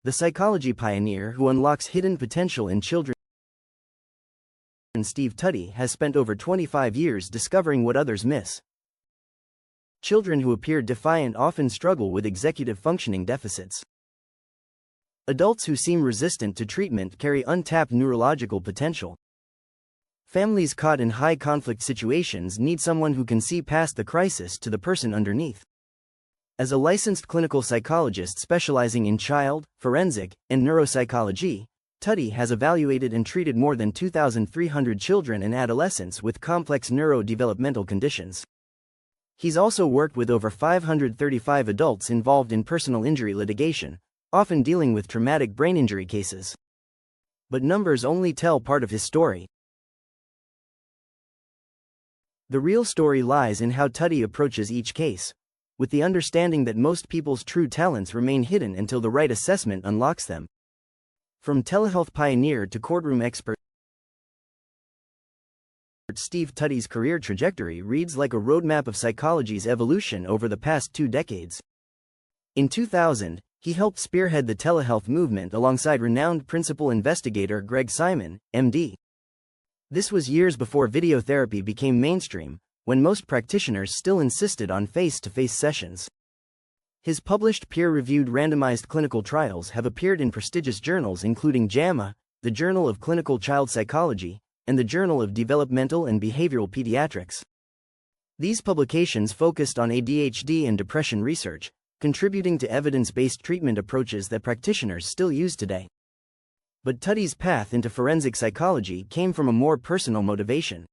the psychology pioneer who unlocks hidden potential in children. Steve Tutty has spent over 25 years discovering what others miss. Children who appear defiant often struggle with executive functioning deficits. Adults who seem resistant to treatment carry untapped neurological potential. Families caught in high-conflict situations need someone who can see past the crisis to the person underneath. As a licensed clinical psychologist specializing in child, forensic, and neuropsychology, Tutty has evaluated and treated more than 2,300 children and adolescents with complex neurodevelopmental conditions. He's also worked with over 535 adults involved in personal injury litigation, often dealing with traumatic brain injury cases. But numbers only tell part of his story. The real story lies in how Tutty approaches each case, with the understanding that most people's true talents remain hidden until the right assessment unlocks them. From telehealth pioneer to courtroom expert, Steve Tutty's career trajectory reads like a roadmap of psychology's evolution over the past 2 decades. In 2000, he helped spearhead the telehealth movement alongside renowned principal investigator Greg Simon, MD. This was years before video therapy became mainstream, when most practitioners still insisted on face-to-face sessions. His published peer-reviewed randomized clinical trials have appeared in prestigious journals including JAMA, the Journal of Clinical Child Psychology, and the Journal of Developmental and Behavioral Pediatrics. These publications focused on ADHD and depression research, contributing to evidence-based treatment approaches that practitioners still use today. But Tutty's path into forensic psychology came from a more personal motivation.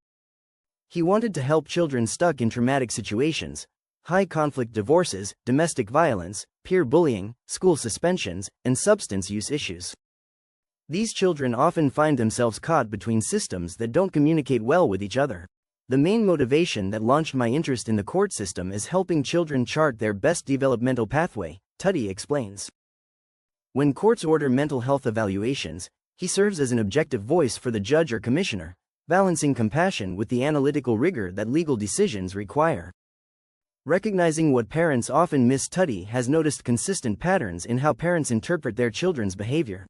He wanted to help children stuck in traumatic situations, high-conflict divorces, domestic violence, peer bullying, school suspensions, and substance use issues. These children often find themselves caught between systems that don't communicate well with each other. The main motivation that launched my interest in the court system is helping children chart their best developmental pathway, Tutty explains. When courts order mental health evaluations, he serves as an objective voice for the judge or commissioner, balancing compassion with the analytical rigor that legal decisions require. Recognizing what parents often miss, Tutty has noticed consistent patterns in how parents interpret their children's behavior.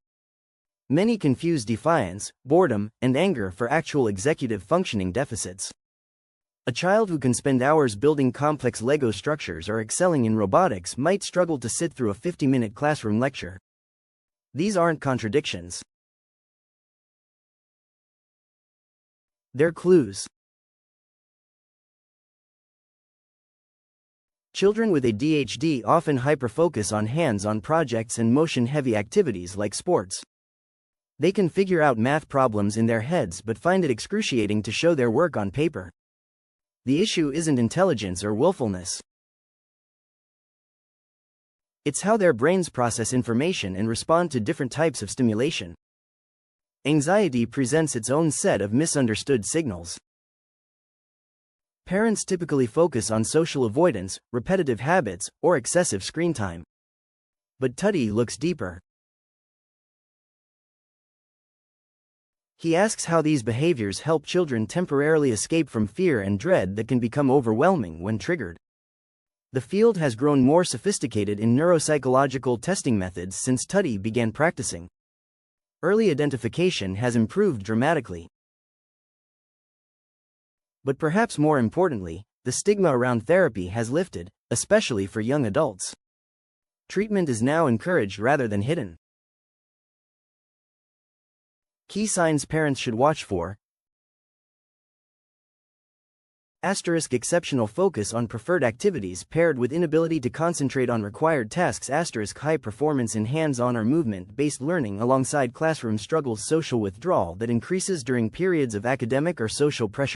Many confuse defiance, boredom, and anger for actual executive functioning deficits. A child who can spend hours building complex Lego structures or excelling in robotics might struggle to sit through a 50-minute classroom lecture. These aren't contradictions. They're clues. Children with ADHD often hyperfocus on hands-on projects and motion-heavy activities like sports. They can figure out math problems in their heads but find it excruciating to show their work on paper. The issue isn't intelligence or willfulness. It's how their brains process information and respond to different types of stimulation. Anxiety presents its own set of misunderstood signals. Parents typically focus on social avoidance, repetitive habits, or excessive screen time. But Tutty looks deeper. He asks how these behaviors help children temporarily escape from fear and dread that can become overwhelming when triggered. The field has grown more sophisticated in neuropsychological testing methods since Tutty began practicing. Early identification has improved dramatically. But perhaps more importantly, the stigma around therapy has lifted, especially for young adults. Treatment is now encouraged rather than hidden. Key signs parents should watch for: exceptional focus on preferred activities paired with inability to concentrate on required tasks. High performance in hands-on or movement-based learning alongside classroom struggles. Social withdrawal that increases during periods of academic or social pressure.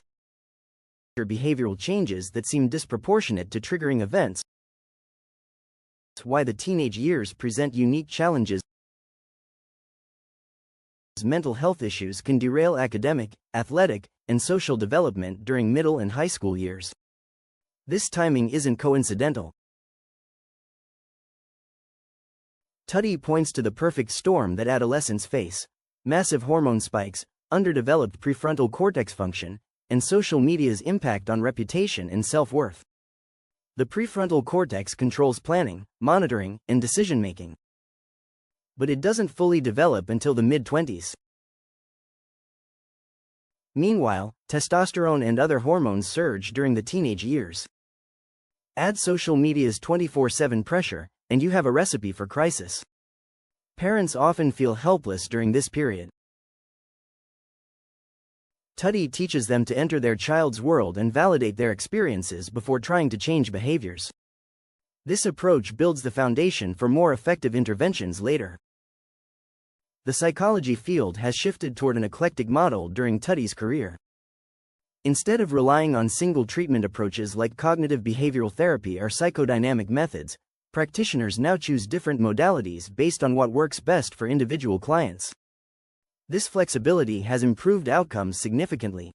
Behavioral changes that seem disproportionate to triggering events. Why the teenage years present unique challenges. Mental health issues can derail academic, athletic, and social development during middle and high school years. This timing isn't coincidental. Tutty points to the perfect storm that adolescents face: massive hormone spikes, underdeveloped prefrontal cortex function, and social media's impact on reputation and self-worth. The prefrontal cortex controls planning, monitoring, and decision-making. but it doesn't fully develop until the mid-20s. Meanwhile, testosterone and other hormones surge during the teenage years. Add social media's 24/7 pressure, and you have a recipe for crisis. Parents often feel helpless during this period. Tutty teaches them to enter their child's world and validate their experiences before trying to change behaviors. This approach builds the foundation for more effective interventions later. The psychology field has shifted toward an eclectic model during Tutty's career. Instead of relying on single treatment approaches like cognitive behavioral therapy or psychodynamic methods, practitioners now choose different modalities based on what works best for individual clients. This flexibility has improved outcomes significantly.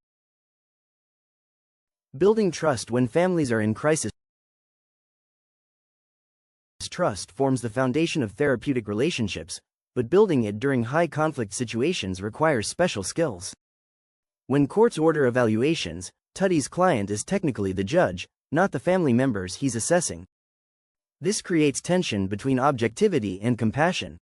Building trust when families are in crisis. Trust forms the foundation of therapeutic relationships, but building it during high-conflict situations requires special skills. When courts order evaluations, Tutty's client is technically the judge, not the family members he's assessing. This creates tension between objectivity and compassion.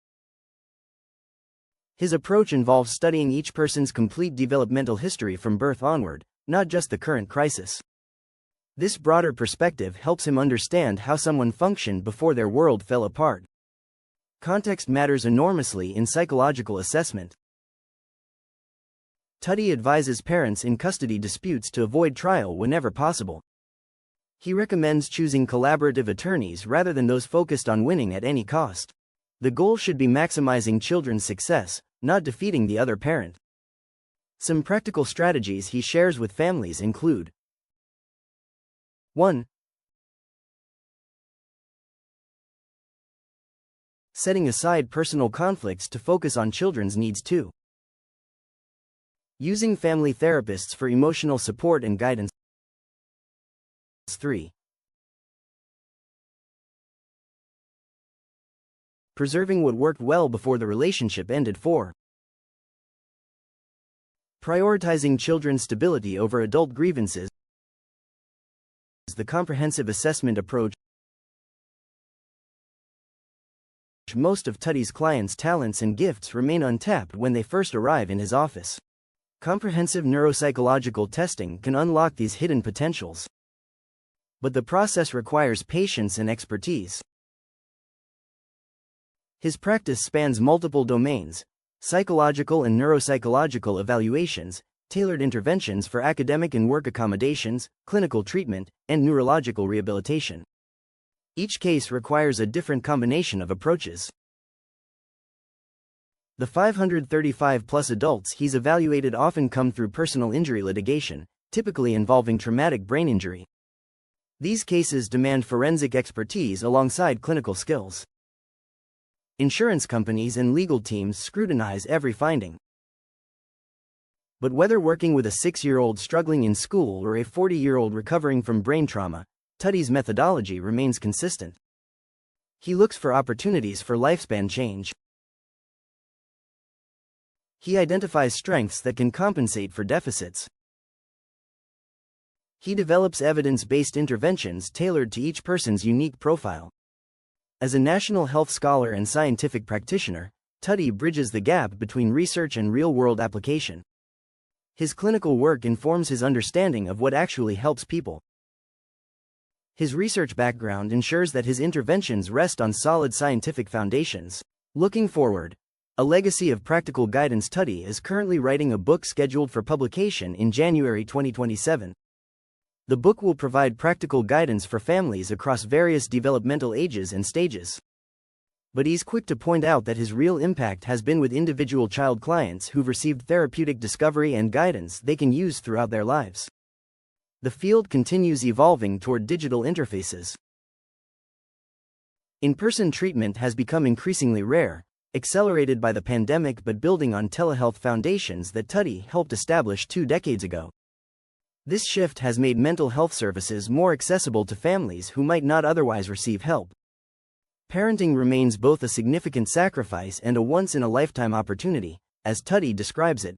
His approach involves studying each person's complete developmental history from birth onward, not just the current crisis. This broader perspective helps him understand how someone functioned before their world fell apart. Context matters enormously in psychological assessment. Tutty advises parents in custody disputes to avoid trial whenever possible. He recommends choosing collaborative attorneys rather than those focused on winning at any cost. The goal should be maximizing children's success, not defeating the other parent. Some practical strategies he shares with families include: 1. Setting aside personal conflicts to focus on children's needs. 2. Using family therapists for emotional support and guidance. 3. Preserving what worked well before the relationship ended. 4. Prioritizing children's stability over adult grievances. The comprehensive assessment approach. Most of Tutty's clients' talents and gifts remain untapped when they first arrive in his office. Comprehensive neuropsychological testing can unlock these hidden potentials. But the process requires patience and expertise. His practice spans multiple domains: psychological and neuropsychological evaluations, tailored interventions for academic and work accommodations, clinical treatment, and neurological rehabilitation. Each case requires a different combination of approaches. The 535+ adults he's evaluated often come through personal injury litigation, typically involving traumatic brain injury. These cases demand forensic expertise alongside clinical skills. Insurance companies and legal teams scrutinize every finding. But whether working with a 6-year-old struggling in school or a 40-year-old recovering from brain trauma, Tutty's methodology remains consistent. He looks for opportunities for lifespan change. He identifies strengths that can compensate for deficits. He develops evidence-based interventions tailored to each person's unique profile. As a national health scholar and scientific practitioner, Tutty bridges the gap between research and real-world application. His clinical work informs his understanding of what actually helps people. His research background ensures that his interventions rest on solid scientific foundations. Looking forward, a legacy of practical guidance. Tutty is currently writing a book scheduled for publication in January 2027. The book will provide practical guidance for families across various developmental ages and stages. But he's quick to point out that his real impact has been with individual child clients who've received therapeutic discovery and guidance they can use throughout their lives. The field continues evolving toward digital interfaces. In-person treatment has become increasingly rare, accelerated by the pandemic but building on telehealth foundations that Tutty helped establish 2 decades ago. This shift has made mental health services more accessible to families who might not otherwise receive help. Parenting remains both a significant sacrifice and a once-in-a-lifetime opportunity, as Tutty describes it.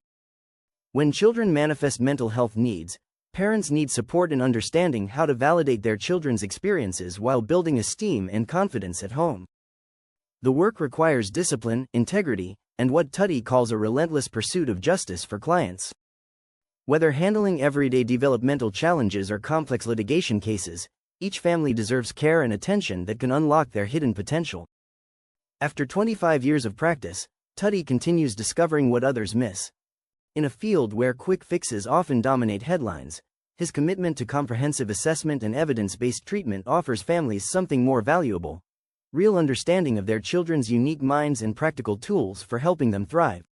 When children manifest mental health needs, parents need support in understanding how to validate their children's experiences while building esteem and confidence at home. The work requires discipline, integrity, and what Tutty calls a relentless pursuit of justice for clients. Whether handling everyday developmental challenges or complex litigation cases, each family deserves care and attention that can unlock their hidden potential. After 25 years of practice, Tutty continues discovering what others miss. In a field where quick fixes often dominate headlines, his commitment to comprehensive assessment and evidence-based treatment offers families something more valuable: real understanding of their children's unique minds and practical tools for helping them thrive.